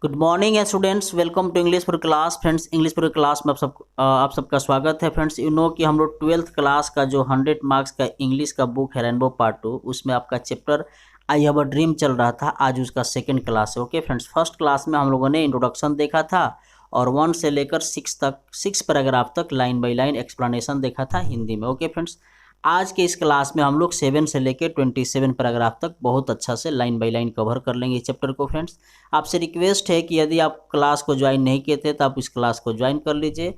Good morning students, welcome to English for class. Friends, English for class में आप सबका स्वागत है। फ्रेंड्स, यू नो कि हम लोग 12th क्लास का जो 100 मार्क्स का इंग्लिश का बुक है रेनबो पार्ट 2, उसमें आपका chapter I have a dream चल रहा था। आज उसका सेकंड क्लास है। ओके फ्रेंड्स, फर्स्ट क्लास में हम लोगों ने इंट्रोडक्शन देखा था और 1 से लेकर 6 तक 6 पैराग्राफ तक लाइन बाई लाइन एक्सप्लेनेशन देखा था हिंदी में। ओके फ्रेंड्स, आज के इस क्लास में हम लोग 7 से लेकर 27 पैराग्राफ तक बहुत अच्छा से लाइन बाई लाइन कवर कर लेंगे इस चैप्टर को। फ्रेंड्स, आपसे रिक्वेस्ट है कि यदि आप क्लास को ज्वाइन नहीं किए थे तो आप इस क्लास को ज्वाइन कर लीजिए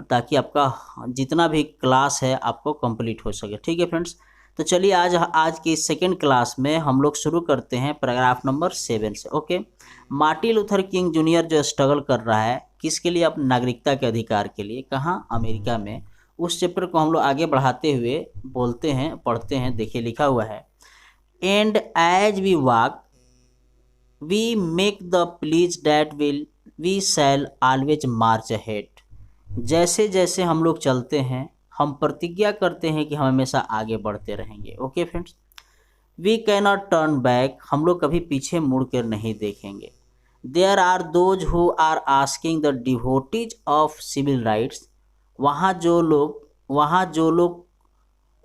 ताकि आपका जितना भी क्लास है आपको कंप्लीट हो सके। ठीक है फ्रेंड्स, तो चलिए आज की सेकेंड क्लास में हम लोग शुरू करते हैं पैराग्राफ नंबर 7 से। Okay, Martin Luther king junior जो स्ट्रगल कर रहा है किसके लिए? अपनी नागरिकता के अधिकार के लिए। कहाँ? अमेरिका में। उस चैप्टर को हम लोग आगे बढ़ाते हुए बोलते हैं, पढ़ते हैं। देखिए लिखा हुआ है, and as we walk we make the pledge that we shall always march ahead। जैसे जैसे हम लोग चलते हैं हम प्रतिज्ञा करते हैं कि हम हमेशा आगे बढ़ते रहेंगे। Okay friends, we can not turn back, हम लोग कभी पीछे मुड़ कर नहीं देखेंगे। There are those who are asking the devotees of civil rights, वहाँ जो लोग वहाँ जो लोग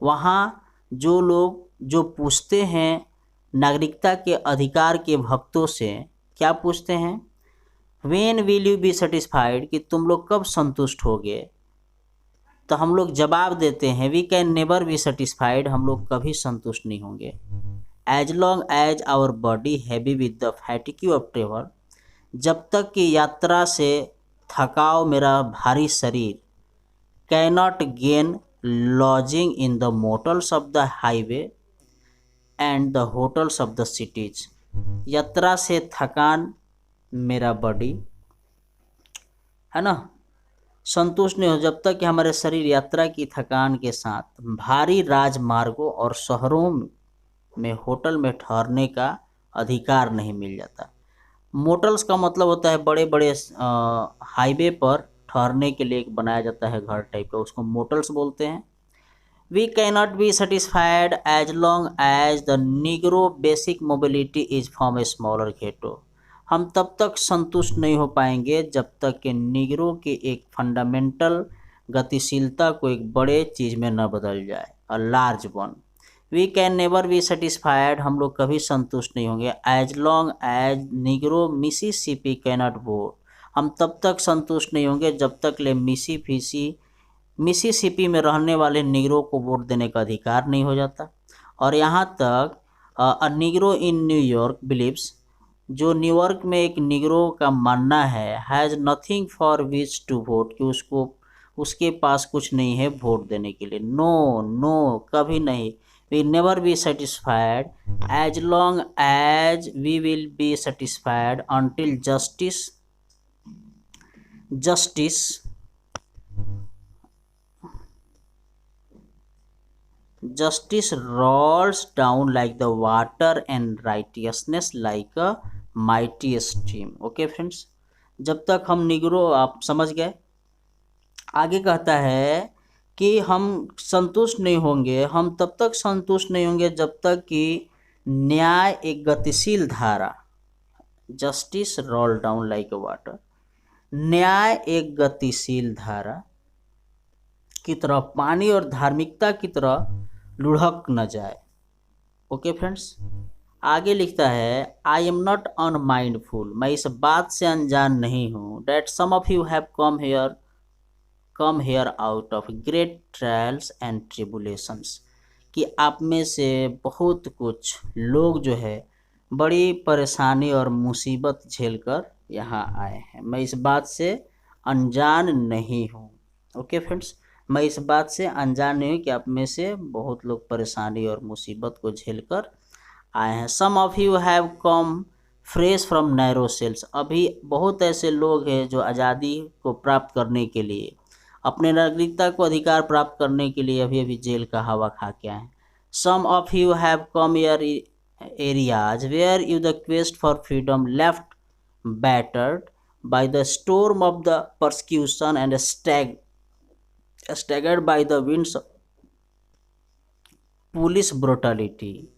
वहाँ जो लोग जो पूछते हैं नागरिकता के अधिकार के भक्तों से। क्या पूछते हैं? When will you be satisfied, कि तुम लोग कब संतुष्ट होगे? तो हम लोग जवाब देते हैं we can never be satisfied, हम लोग कभी संतुष्ट नहीं होंगे। As long as our body heavy with the fatigue of travel, जब तक कि यात्रा से थकाव मेरा भारी शरीर। Cannot gain lodging in the motels of the highway and the hotels of the cities, यात्रा से थकान मेरा बॉडी है ना संतुष्ट नहीं हो जब तक कि हमारे शरीर यात्रा की थकान के साथ भारी राजमार्गों और शहरों में होटल में ठहरने का अधिकार नहीं मिल जाता। मोटल्स का मतलब होता है बड़े बड़े हाईवे पर ठहरने के लिए एक बनाया जाता है घर टाइप का, उसको मोटल्स बोलते हैं। We cannot be satisfied as long as the Negro basic mobility is from a smaller ghetto। हम तब तक संतुष्ट नहीं हो पाएंगे जब तक कि निगरो के एक फंडामेंटल गतिशीलता को एक बड़े चीज़ में न बदल जाए, a large one. We can never be satisfied, हम लोग कभी संतुष्ट नहीं होंगे। As long as Negro Mississippi cannot vote, हम तब तक संतुष्ट नहीं होंगे जब तक ले मिसिसिपी में रहने वाले निगरों को वोट देने का अधिकार नहीं हो जाता। और यहाँ तक a Negro in New York believes, जो न्यूयॉर्क में एक निगरो का मानना है, has nothing for which to vote, कि उसके पास कुछ नहीं है वोट देने के लिए। नो नो, कभी नहीं। We never be satisfied as long as we will be satisfied until justice Justice rolls down like the water and righteousness like a mighty stream। Okay friends, जब तक हम निगरो, आप समझ गए। आगे कहता है कि हम संतुष्ट नहीं होंगे, हम तब तक संतुष्ट नहीं होंगे जब तक कि न्याय एक गतिशील धारा, जस्टिस रोल डाउन लाइक अ वाटर, न्याय एक गतिशील धारा की तरह, पानी और धार्मिकता की तरह लुढ़क न जाए। ओके फ्रेंड्स, आगे लिखता है आई एम नॉट अनमाइंडफुल, मैं इस बात से अनजान नहीं हूँ। That some of you have come here out of great trials and tribulations, कि आप में से बहुत कुछ लोग जो है बड़ी परेशानी और मुसीबत झेलकर यहाँ आए हैं। मैं इस बात से अनजान नहीं हूँ। ओके फ्रेंड्स, मैं इस बात से अनजान नहीं हूँ कि आप में से बहुत लोग परेशानी और मुसीबत को झेलकर आए हैं। Some of you have come fresh from narrow cells, अभी बहुत ऐसे लोग हैं जो आज़ादी को प्राप्त करने के लिए, अपने नागरिकता को अधिकार प्राप्त करने के लिए अभी अभी जेल का हवा खा के आए हैं। Some of you have come areas where you the quest for freedom left battered by the storm of the persecution and staggered by the winds of police brutality।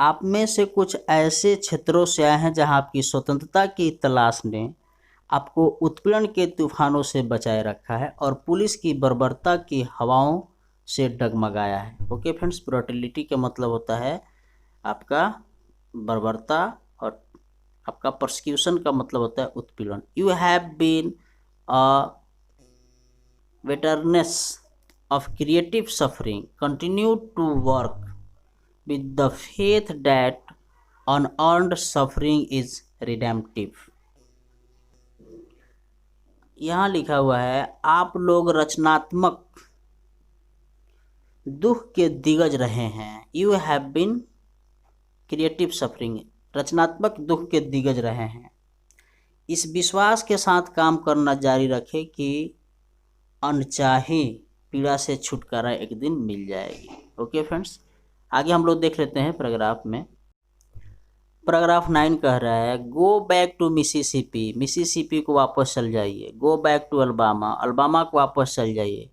आप में से कुछ ऐसे क्षेत्रों से आए हैं जहां आपकी स्वतंत्रता की तलाश ने आपको उत्पीड़न के तूफानों से बचाए रखा है और पुलिस की बर्बरता की हवाओं से डगमगाया है। ओके फ्रेंड्स, ब्रुटलिटी का मतलब होता है आपका बर्बरता और आपका परसिक्यूशन का मतलब होता है उत्पीड़न। You have been a veterans of creative suffering, continue to work with the faith that unearned suffering is redemptive। यहाँ लिखा हुआ है, आप लोग रचनात्मक दुख के दिग्गज रहे हैं। You have been creative suffering, रचनात्मक दुख के दिग्गज रहे हैं। इस विश्वास के साथ काम करना जारी रखें कि अनचाही पीड़ा से छुटकारा एक दिन मिल जाएगी। ओके फ्रेंड्स, आगे हम लोग देख लेते हैं पैराग्राफ में। पैराग्राफ 9 कह रहा है, go back to Mississippi, Mississippi को वापस चल जाइए। Go back to Alabama, Alabama को वापस चल जाइए।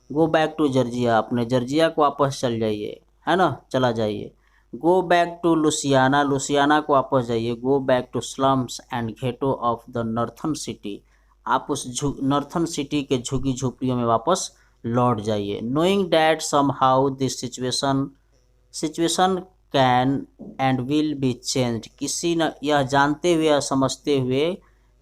गो बैक टू जॉर्जिया, अपने जॉर्जिया को वापस चल जाइए, है ना, चला जाइए। Go back to Louisiana, Louisiana को वापस जाइए। Go back to slums and ghetto of the northern city, आप उस नॉर्थन सिटी के झुग्गी झोपड़ियों में वापस लौट जाइए। Knowing that somehow this situation can and will be changed, किसी न यह जानते हुए या समझते हुए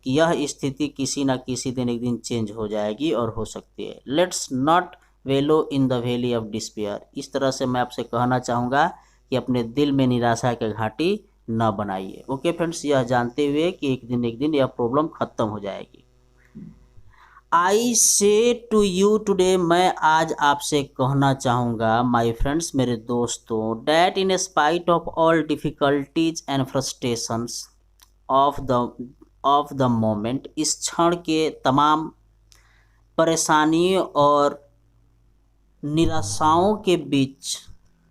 कि यह स्थिति किसी न किसी दिन एक दिन चेंज हो जाएगी और हो सकती है। लेट्स नॉट वेलो in the valley of despair, इस तरह से मैं आपसे कहना चाहूँगा कि अपने दिल में निराशा के घाटी न बनाइए। ओके फ्रेंड्स, यह जानते हुए कि एक दिन यह प्रॉब्लम खत्म हो जाएगी। आई से टू यू टुडे, मैं आज आपसे कहना चाहूँगा माय फ्रेंड्स, मेरे दोस्तों, that in spite of all difficulties and frustrations of the moment, इस क्षण के तमाम परेशानियों और निराशाओं के बीच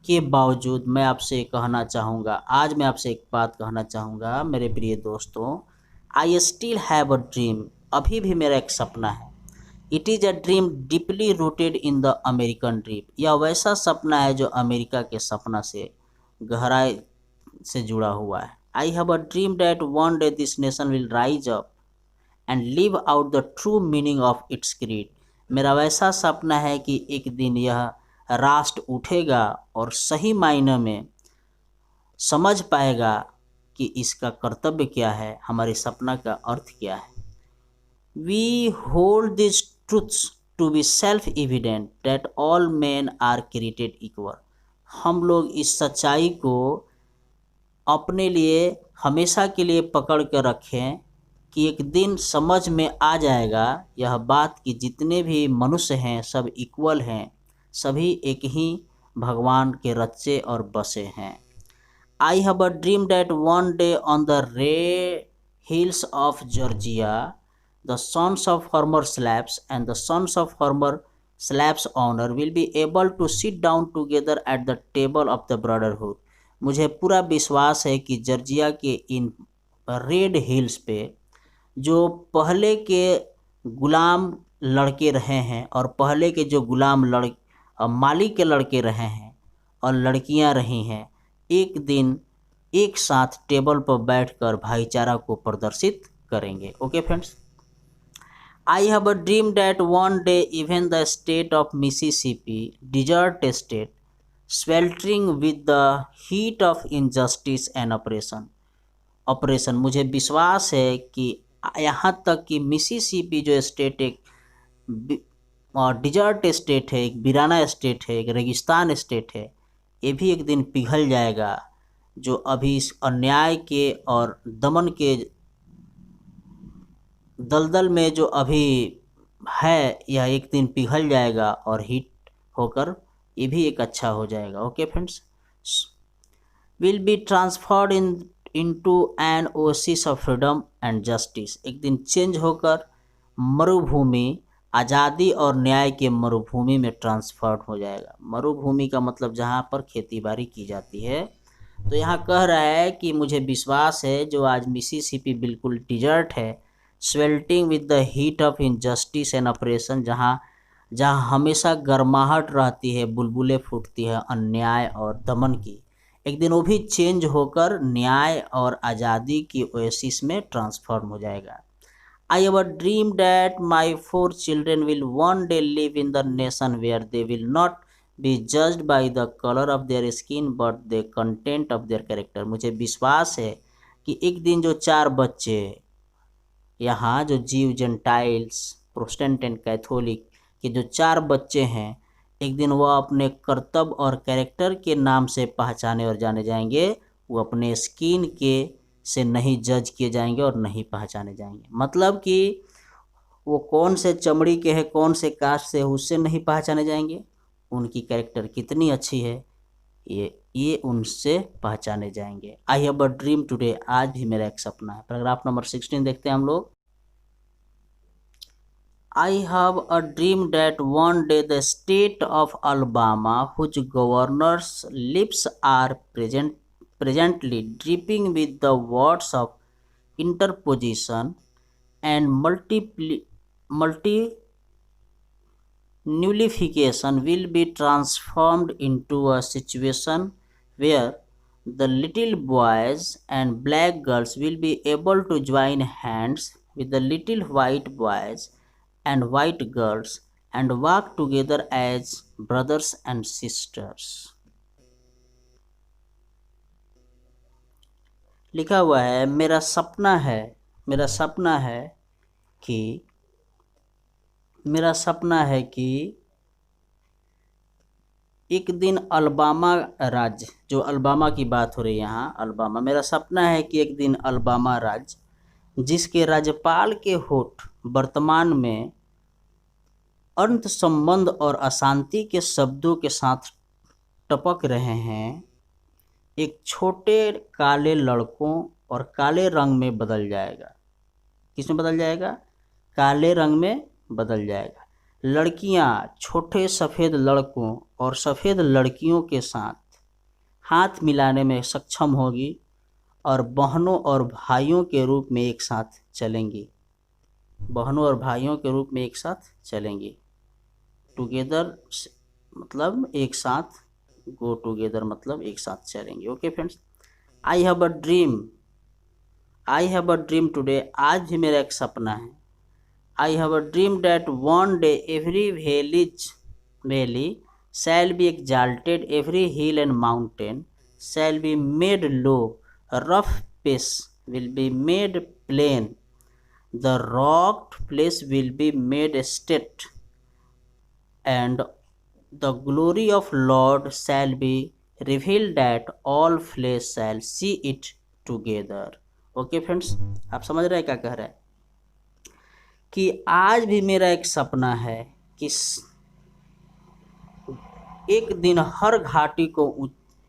के बावजूद मैं आपसे कहना चाहूँगा, आज मैं आपसे एक बात कहना चाहूँगा मेरे प्रिय दोस्तों, I still have a dream, अभी भी मेरा एक सपना है। It is a dream deeply rooted in the American dream, यह वैसा सपना है जो अमेरिका के सपना से गहराई से जुड़ा हुआ है। आई have a dream that one day this nation will rise up and live out the true meaning of its creed, मेरा वैसा सपना है कि एक दिन यह राष्ट्र उठेगा और सही मायने में समझ पाएगा कि इसका कर्तव्य क्या है, हमारे सपना का अर्थ क्या है। We hold this truths to be self evident that all men are created equal, हम लोग इस सच्चाई को अपने लिए हमेशा के लिए पकड़ कर रखें कि एक दिन समझ में आ जाएगा यह बात कि जितने भी मनुष्य हैं सब इक्वल हैं, सभी एक ही भगवान के रचे और बसे हैं। आई have a dream that one day on the red hills of Georgia the sons of former slaves and the sons of former slaves owner will be able to sit down together at the table of the brotherhood, मुझे पूरा विश्वास है कि Georgia के in red hills पे जो पहले के गुलाम लड़के रहे हैं और पहले के जो गुलाम मालिक के लड़के रहे हैं और लड़कियां रही हैं, एक दिन एक साथ टेबल पर बैठकर भाईचारा को प्रदर्शित करेंगे। Okay friends, I have a dream that one day even the state of Mississippi, desert state, sweltering with the heat of injustice and oppression, मुझे विश्वास है कि यहाँ तक कि मिसिसिपी जो स्टेट एक डिजर्ट स्टेट है, एक वीराना स्टेट है, एक रेगिस्तान स्टेट है, ये भी एक दिन पिघल जाएगा। जो अभी इस अन्याय के और दमन के दलदल में जो अभी है, यह एक दिन पिघल जाएगा और हीट होकर ये भी एक अच्छा हो जाएगा। Okay friends, will be transferred into an oasis of freedom and justice, एक दिन चेंज होकर मरुभूमि, आज़ादी और न्याय के मरुभूमि में ट्रांसफर्ड हो जाएगा। मरुभूमि का मतलब जहाँ पर खेती बाड़ी की जाती है। तो यहाँ कह रहा है कि मुझे विश्वास है जो आज मिसिसिपी बिल्कुल डिजर्ट है, sweltering with the heat of injustice and oppression, जहाँ हमेशा गर्माहट रहती है, बुलबुलें फूटती है अन्याय और दमन की, एक दिन वो भी चेंज होकर न्याय और आज़ादी की ओएसिस में ट्रांसफॉर्म हो जाएगा। I have a dream that my 4 children will one day live in the nation where they will not be judged by the colour of their skin but the content of their character. मुझे विश्वास है कि एक दिन जो 4 बच्चे यहाँ, जो जीव, जेंटाइल्स, प्रोटेस्टेंट एंड कैथोलिक के जो 4 बच्चे हैं, एक दिन वह अपने कर्तव्य और कैरेक्टर के नाम से पहचाने और जाने जाएंगे। वो अपने स्किन के से नहीं जज किए जाएंगे और नहीं पहचाने जाएंगे। मतलब कि वो कौन से चमड़ी के हैं, कौन से कास्ट से, उससे नहीं पहचाने जाएंगे। उनकी कैरेक्टर कितनी अच्छी है ये उनसे पहचाने जाएंगे। आई हैव अ ड्रीम टुडे, आज भी मेरा एक सपना है। पैराग्राफ नंबर 16 देखते हैं हम लोग। I have a dream that one day the state of Alabama, whose governor's lips are presently dripping with the words of interposition and nullification, will be transformed into a situation where the little boys and black girls will be able to join hands with the little white boys and white girls and work together as brothers and sisters। लिखा हुआ है, मेरा सपना है कि एक दिन Alabama राज्य, जो अलबामा की बात हो रही है यहाँ, अलबामा, मेरा सपना है कि एक दिन अलबामा राज्य, जिसके राज्यपाल के होठ वर्तमान में अंत संबंध और अशांति के शब्दों के साथ टपक रहे हैं, एक छोटे काले लड़कों और काले रंग में बदल जाएगा। किसमें बदल जाएगा? काले रंग में बदल जाएगा। लड़कियां छोटे सफ़ेद लड़कों और सफ़ेद लड़कियों के साथ हाथ मिलाने में सक्षम होगी और बहनों और भाइयों के रूप में एक साथ चलेंगी। टुगेदर मतलब एक साथ, गो टुगेदर मतलब एक साथ चलेंगे। Okay friends, I have a dream today, आज भी मेरा एक सपना है। आई have a dream that one day every valley shall be exalted, every hill and mountain shall be made low, rough place will be made plain, the rocked place will be made straight, and the glory of Lord shall be revealed that all flesh shall see it together। Okay friends, आप समझ रहे हैं क्या कह रहा है? कि आज भी मेरा एक सपना है कि एक दिन हर घाटी को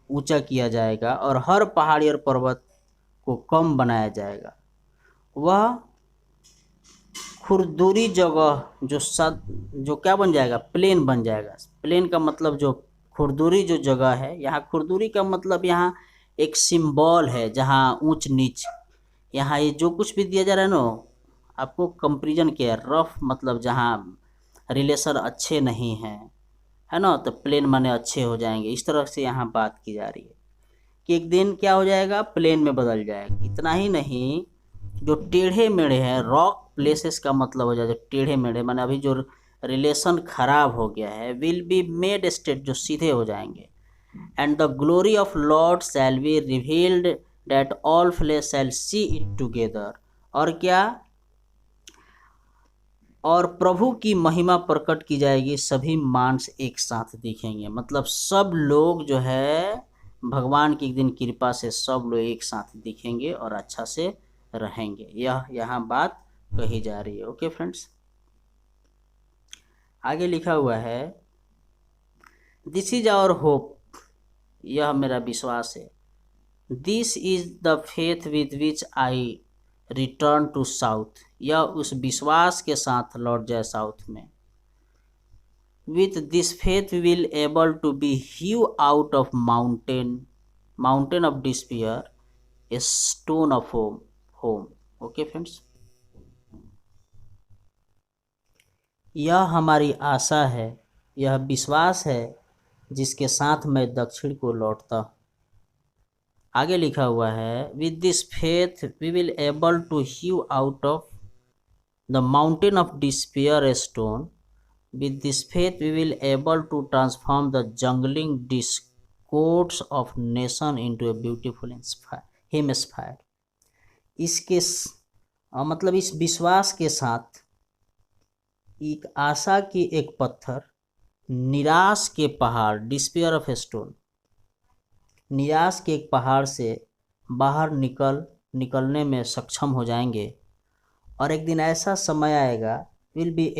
ऊंचा किया जाएगा और हर पहाड़ी और पर्वत को कम बनाया जाएगा। वह खुरदुरी जगह जो क्या बन जाएगा? प्लेन बन जाएगा। प्लेन का मतलब जो खुरदुरी जो जगह है, यहाँ खुरदुरी का मतलब यहाँ एक सिंबल है जहाँ ऊंच नीच, यहाँ ये जो कुछ भी दिया जा रहा है ना, आपको कंपेरिजन किया। रफ मतलब जहाँ रिलेशन अच्छे नहीं हैं, है ना, तो प्लेन माने अच्छे हो जाएंगे। इस तरह से यहाँ बात की जा रही है कि एक दिन क्या हो जाएगा? प्लेन में बदल जाएगा। इतना ही नहीं, जो टेढ़े मेढ़े हैं, रॉक प्लेसेस का मतलब हो जाएगा टेढ़े मेढ़े, माने अभी जो रिलेशन खराब हो गया है, विल बी मेड स्ट्रेट, जो सीधे हो जाएंगे। And the glory of Lord shall be revealed that all flesh shall see it together. और क्या? और प्रभु की महिमा प्रकट की जाएगी, सभी मांस एक साथ दिखेंगे। मतलब सब लोग जो है भगवान की एक दिन कृपा से सब लोग एक साथ दिखेंगे और अच्छा से रहेंगे। यह यहाँ बात कही जा रही है। ओके फ्रेंड्स, आगे लिखा हुआ है, दिस इज आवर होप, यह मेरा विश्वास है। This is the faith with which I return to south, यह उस विश्वास के साथ लौट जाए साउथ में। With this faith will able to be hew out of mountain of despair a stone of hope. Okay friends, यह हमारी आशा है, यह विश्वास है जिसके साथ मैं दक्षिण को लौटता हूँ। आगे लिखा हुआ है, with this faith we will able to hew out of the mountain of despair a stone, with this faith we will able to transform the jungling discords of nation into a beautiful hemisphere। इसके मतलब इस विश्वास के साथ एक आशा की एक पत्थर निराश के पहाड़, डिस्पेयर ऑफ ए स्टोन, निराश के एक पहाड़ से बाहर निकलने में सक्षम हो जाएंगे। और एक दिन ऐसा समय आएगा, will be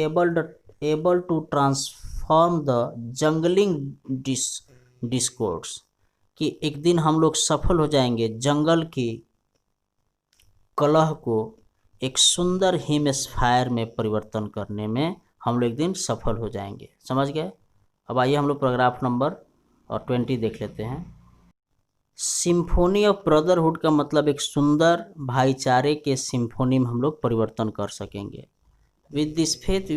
able to transform the jungling discords, कि एक दिन हम लोग सफल हो जाएंगे जंगल की कलह को एक सुंदर हेमिस्फायर में परिवर्तन करने में हम लोग एक दिन सफल हो जाएंगे। समझ गए? अब आइए हम लोग पैराग्राफ नंबर 20 देख लेते हैं। सिम्फोनी ऑफ ब्रदरहुड का मतलब एक सुंदर भाईचारे के सिम्फोनी में हम लोग परिवर्तन कर सकेंगे। With this faith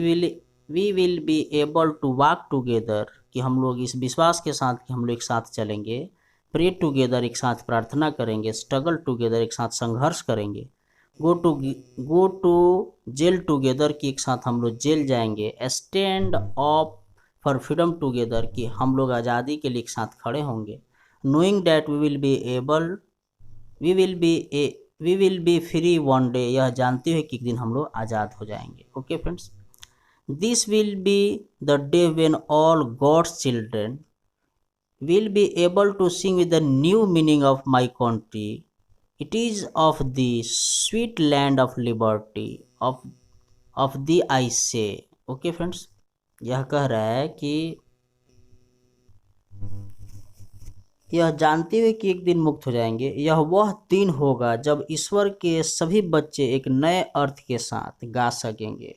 we will be able to walk together, कि हम लोग इस विश्वास के साथ कि हम लोग एक साथ चलेंगे, प्रे टुगेदर एक साथ प्रार्थना करेंगे, स्ट्रगल टुगेदर एक साथ संघर्ष करेंगे, गो टू जेल टुगेदर कि एक साथ हम लोग जेल जाएंगे, stand up for freedom together कि हम लोग आज़ादी के लिए एक साथ खड़े होंगे, knowing that we will be free one day, यह जानते हुए कि एक दिन हम लोग आज़ाद हो जाएंगे। Okay friends, this will be the day when all God's children will be able to sing with the new meaning of my country. It is of the sweet land of liberty of the I say. Okay friends, यह कह रहा है कि यह जानते हुए कि एक दिन मुक्त हो जाएंगे, यह वह दिन होगा जब ईश्वर के सभी बच्चे एक नए अर्थ के साथ गा सकेंगे,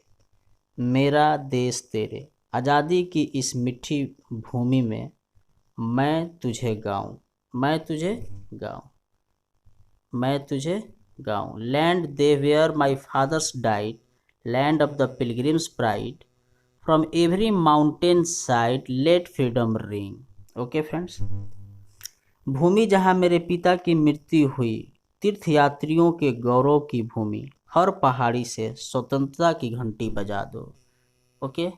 मेरा देश तेरे आज़ादी की इस मीठी भूमि में मैं तुझे गाऊं, मैं तुझे गाऊं, मैं तुझे गाऊं। Land the where my fathers died, land of the pilgrims pride, from every mountain side let freedom ring. Okay friends, भूमि जहां मेरे पिता की मृत्यु हुई, तीर्थयात्रियों के गौरव की भूमि, हर पहाड़ी से स्वतंत्रता की घंटी बजा दो। ओके,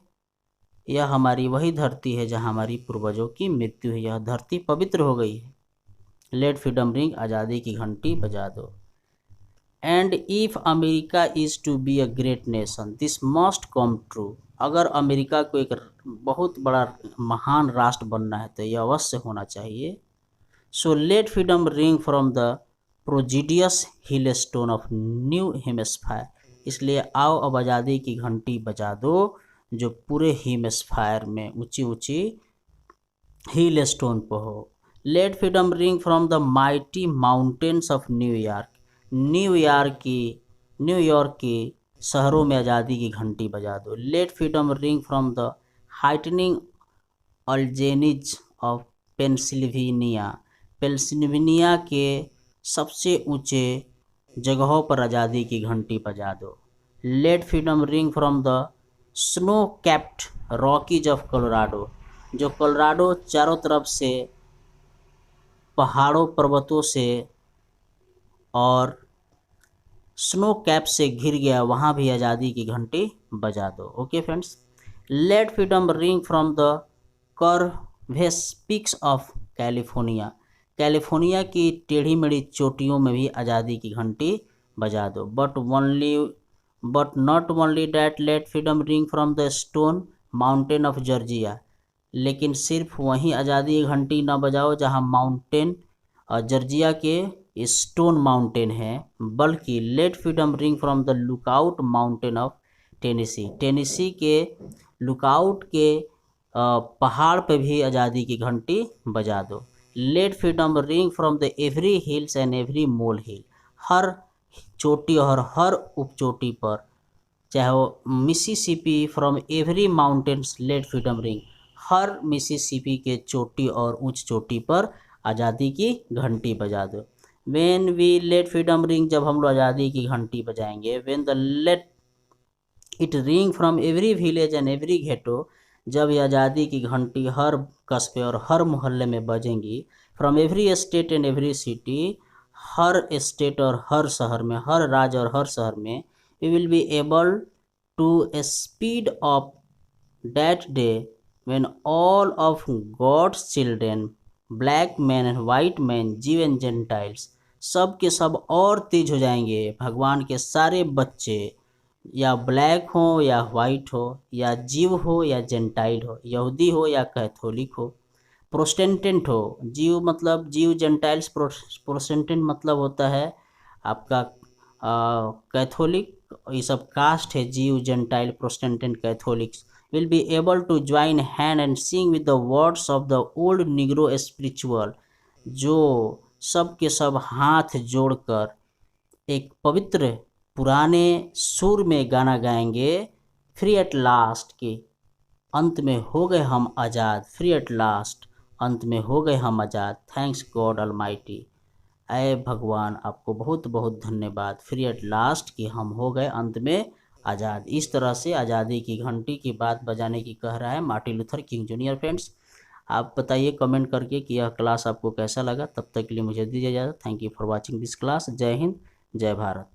यह हमारी वही धरती है जहां हमारी पूर्वजों की मृत्यु हुई, यह धरती पवित्र हो गई है। लेट फ्रीडम रिंग, आज़ादी की घंटी बजा दो। And if America is to be a great nation this must come true, अगर अमेरिका को एक बहुत बड़ा महान राष्ट्र बनना है तो यह अवश्य होना चाहिए। So let freedom ring from the prodigious hill stone of New Hampshire, इसलिए आओ अब आज़ादी की घंटी बजा दो जो पूरे हेमिस्फायर में ऊंची ऊंची हिल स्टोन पर हो। Let freedom ring from the mighty mountains of New York, New York की शहरों में आज़ादी की घंटी बजा दो। Let freedom ring from the heightening Alleghenies of Pennsylvania के सबसे ऊंचे जगहों पर आज़ादी की घंटी बजा दो। Let freedom ring from the snow capped Rockies of Colorado, जो कोलोराडो चारों तरफ से पहाड़ों पर्वतों से और स्नो कैप से घिर गया, वहाँ भी आज़ादी की घंटी बजा दो। Okay friends, let freedom ring from the curvaceous peaks of California, California की टेढ़ी मेढ़ी चोटियों में भी आज़ादी की घंटी बजा दो। But not only that, let freedom ring from the Stone Mountain of Georgia, लेकिन सिर्फ वहीं आज़ादी की घंटी न बजाओ जहां माउंटेन जॉर्जिया के स्टोन माउंटेन है, बल्कि let freedom ring from the Lookout Mountain of Tennessee, Tennessee के लुकआउट के पहाड़ पे भी आज़ादी की घंटी बजा दो। Let freedom ring from the every hills and every mole hill, हर चोटी और हर उपचोटी पर, चाहे वो Mississippi from every mountains let freedom ring, हर मिसिसिपी के चोटी और ऊंच चोटी पर आज़ादी की घंटी बजा दो। When we let freedom ring, जब हम लोग आज़ादी की घंटी बजाएंगे, when the let it ring from every village and every ghetto, जब ये आज़ादी की घंटी हर कस्बे और हर मोहल्ले में बजेंगी, from every state and every city, हर स्टेट और हर शहर में, हर राज्य और हर शहर में, we will be able to speed up that day when all of God's children, black men and white men, Jew and Gentiles, सब के सब और तेज हो जाएंगे। भगवान के सारे बच्चे, या ब्लैक हो या वाइट हो, या जीव हो या जेंटाइल हो, यहूदी हो या कैथोलिक हो, प्रोटेस्टेंट हो। जीव मतलब जीव, जेंटाइल्स, प्रोटेस्टेंट मतलब होता है आपका कैथोलिक। ये सब कास्ट है, जीव, gentile, Protestant, Catholics will be able to join hand and sing with the words of the old negro spiritual, जो सब के सब हाथ जोड़कर एक पवित्र पुराने सुर में गाना गाएंगे। फ्री एट लास्ट के अंत में हो गए हम आज़ाद, फ्री एट लास्ट अंत में हो गए हम आज़ाद, थैंक्स गॉड ऑलमाइटी। अय भगवान आपको बहुत बहुत धन्यवाद, फ्री एट लास्ट कि हम हो गए अंत में आज़ाद। इस तरह से आज़ादी की घंटी की बात बजाने की कह रहा है Martin Luther king junior. Friends, आप बताइए कमेंट करके कि यह क्लास आपको कैसा लगा। तब तक के लिए मुझे दीजिए इजाज़त। Thank you for watching this class. जय हिंद, जय भारत।